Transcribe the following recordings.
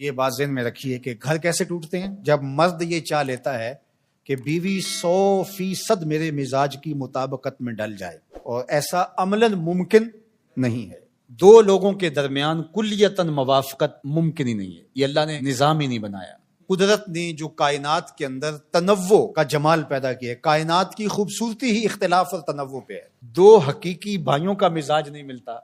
یہ بات ذہن میں رکھیے کہ گھر کیسے ٹوٹتے ہیں؟ جب مرد یہ چاہ لیتا ہے کہ بیوی 100% میرے مزاج کی مطابقت میں ڈل جائے، اور ایسا عملاً ممکن نہیں ہے۔ دو لوگوں کے درمیان کلیتاً موافقت ممکن ہی نہیں ہے، یہ اللہ نے نظام ہی نہیں بنایا۔ قدرت نے جو کائنات کے اندر تنوع کا جمال پیدا کیا ہے، کائنات کی خوبصورتی ہی اختلاف اور تنوع پہ ہے۔ دو حقیقی بھائیوں کا مزاج نہیں ملتا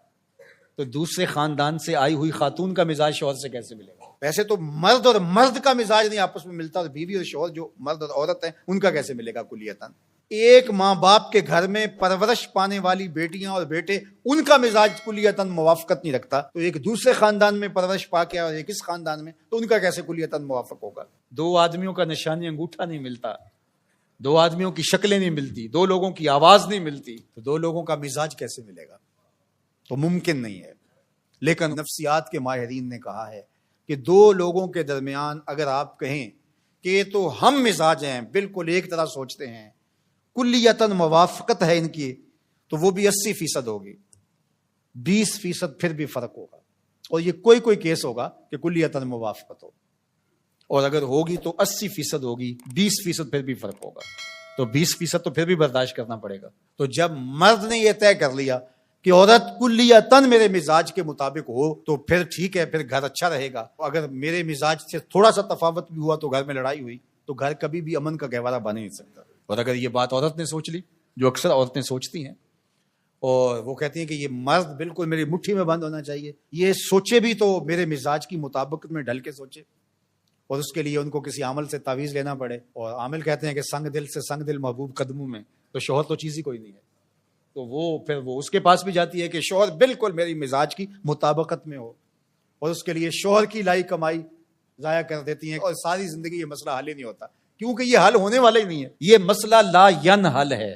تو دوسرے خاندان سے آئی ہوئی خاتون کا مزاج شوہر سے کیسے ملے گا؟ ویسے تو مرد اور مرد کا مزاج نہیں آپس میں ملتا، اور بیوی اور شوہر جو مرد اور عورت ہیں ان کا کیسے ملے گا کلیتاً؟ ایک ماں باپ کے گھر میں پرورش پانے والی بیٹیاں اور بیٹے، ان کا مزاج کلیتاً موافقت نہیں رکھتا، تو ایک دوسرے خاندان میں پرورش پا کے اور ایک اس خاندان میں، تو ان کا کیسے کلیتاً موافق ہوگا؟ دو آدمیوں کا نشانی انگوٹھا نہیں ملتا، دو آدمیوں کی شکلیں نہیں ملتی، دو لوگوں کی آواز نہیں ملتی، تو دو لوگوں کا مزاج کیسے ملے گا؟ تو ممکن نہیں ہے۔ لیکن نفسیات کے ماہرین نے کہا ہے کہ دو لوگوں کے درمیان اگر آپ کہیں کہ یہ تو ہم مزاج ہیں، بالکل ایک طرح سوچتے ہیں، کلیتاً موافقت ہے ان کی، تو وہ بھی 80% ہوگی، 20% پھر بھی فرق ہوگا، اور یہ کوئی کیس ہوگا کہ کلیتاً موافقت ہو، اور اگر ہوگی تو 80% ہوگی، 20% پھر بھی فرق ہوگا، تو 20% تو پھر بھی برداشت کرنا پڑے گا۔ تو جب مرد نے یہ طے کر لیا کہ عورت کلیتاً میرے مزاج کے مطابق ہو تو پھر ٹھیک ہے، پھر گھر اچھا رہے گا۔ اگر میرے مزاج سے تھوڑا سا تفاوت بھی ہوا تو گھر میں لڑائی ہوئی تو گھر کبھی بھی امن کا گہوارہ بن نہیں سکتا۔ اور اگر یہ بات عورت نے سوچ لی، جو اکثر عورتیں سوچتی ہیں، اور وہ کہتی ہیں کہ یہ مرد بالکل میری مٹھی میں بند ہونا چاہیے، یہ سوچے بھی تو میرے مزاج کی مطابقت میں ڈل کے سوچے، اور اس کے لیے ان کو کسی عامل سے تعویذ لینا پڑے، اور عامل کہتے ہیں کہ سنگ دل سے سنگ دل محبوب قدموں میں، تو شوہر تو چیز ہی کوئی نہیں ہے، تو پھر وہ اس کے پاس بھی جاتی ہے کہ شوہر بالکل میری مزاج کی مطابقت میں ہو، اور اس کے لیے شوہر کی لائی کمائی ضائع کر دیتی ہیں، اور ساری زندگی یہ مسئلہ حل ہی نہیں ہوتا، کیونکہ یہ حل ہونے والا ہی نہیں ہے، یہ مسئلہ لا ینحل ہے۔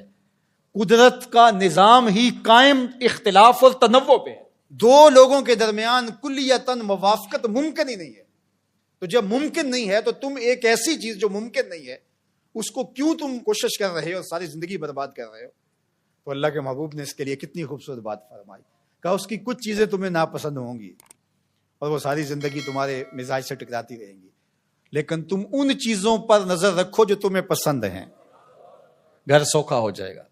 قدرت کا نظام ہی قائم اختلاف اور تنوع پہ ہے، دو لوگوں کے درمیان کلیتاً موافقت ممکن ہی نہیں ہے۔ تو جب ممکن نہیں ہے تو تم ایک ایسی چیز جو ممکن نہیں ہے اس کو کیوں تم کوشش کر رہے ہو، ساری زندگی برباد کر رہے ہو؟ تو اللہ کے محبوب نے اس کے لیے کتنی خوبصورت بات فرمائی، کہا اس کی کچھ چیزیں تمہیں ناپسند ہوں گی اور وہ ساری زندگی تمہارے مزاج سے ٹکراتی رہیں گی، لیکن تم ان چیزوں پر نظر رکھو جو تمہیں پسند ہیں، گھر سوکھا ہو جائے گا۔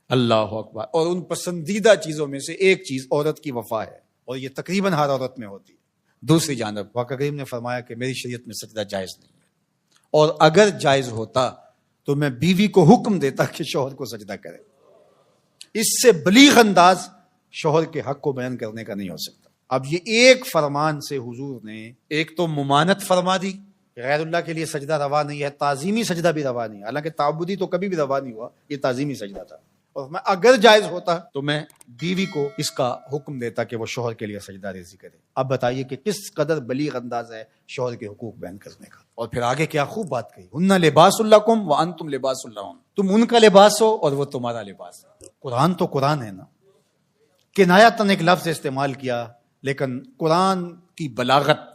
اللہ اکبر۔ اور ان پسندیدہ چیزوں میں سے ایک چیز عورت کی وفا ہے، اور یہ تقریباً ہر عورت میں ہوتی ہے۔ دوسری جانب آقا کریم نے فرمایا کہ میری شریعت میں سجدہ جائز نہیں ہے، اور اگر جائز ہوتا تو میں بیوی کو حکم دیتا کہ شوہر کو سجدہ کرے۔ اس سے بلیغ انداز شوہر کے حق کو بیان کرنے کا نہیں ہو سکتا۔ اب یہ ایک فرمان سے حضور نے ایک تو ممانت فرما دی، غیر اللہ کے لیے سجدہ روا نہیں ہے، تعظیمی سجدہ بھی روا نہیں ہے، حالانکہ تعبدی تو کبھی بھی روا نہیں ہوا، یہ تعظیمی سجدہ تھا، اور میں اگر جائز ہوتا تو میں بیوی کو اس کا حکم دیتا کہ وہ شوہر کے لیے سجدہ ریزی کرے۔ اب بتائیے کہ کس قدر بلیغ انداز ہے شوہر کے حقوق بیان کرنے کا۔ اور پھر آگے کیا خوب بات کہی، ہن لباس لکم وانتم لباس لہن، تم ان کا لباس ہو اور وہ تمہارا لباس ہے۔ قرآن تو قرآن ہے نا، کنایتاً ایک لفظ استعمال کیا، لیکن قرآن کی بلاغت،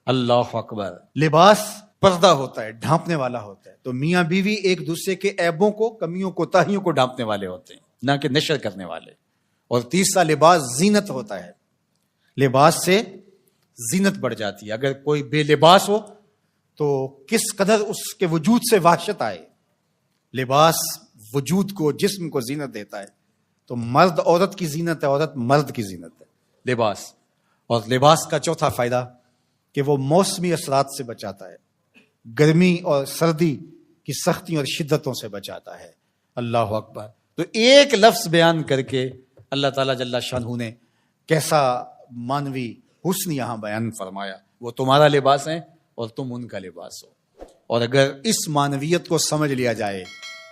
اللہ اکبر۔ لباس پردہ ہوتا ہے، ڈھانپنے والا ہوتا ہے، تو میاں بیوی ایک دوسرے کے عیبوں کو، کمیوں کو، تاہیوں کو ڈھانپنے والے ہوتے ہیں، نہ کہ نشر کرنے والے۔ اور تیسرا لباس زینت ہوتا ہے، لباس سے زینت بڑھ جاتی ہے۔ اگر کوئی بے لباس ہو تو کس قدر اس کے وجود سے وحشت آئے۔ لباس وجود کو، جسم کو زینت دیتا ہے، تو مرد عورت کی زینت ہے، عورت مرد کی زینت ہے، لباس۔ اور لباس کا چوتھا فائدہ کہ وہ موسمی اثرات سے بچاتا ہے، گرمی اور سردی کی سختیوں اور شدتوں سے بچاتا ہے۔ اللہ اکبر۔ تو ایک لفظ بیان کر کے اللہ تعالیٰ جل شانہ نے کیسا مانوی حسن یہاں بیان فرمایا، وہ تمہارا لباس ہے اور تم ان کا لباس ہو۔ اور اگر اس مانویت کو سمجھ لیا جائے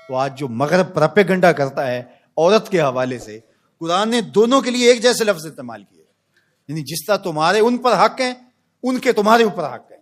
تو آج جو مغرب پراپیگنڈا کرتا ہے عورت کے حوالے سے، قرآن نے دونوں کے لیے ایک جیسے لفظ استعمال کیے، یعنی جس طرح تمہارے ان پر حق ہیں، ان کے تمہارے اوپر حق ہے۔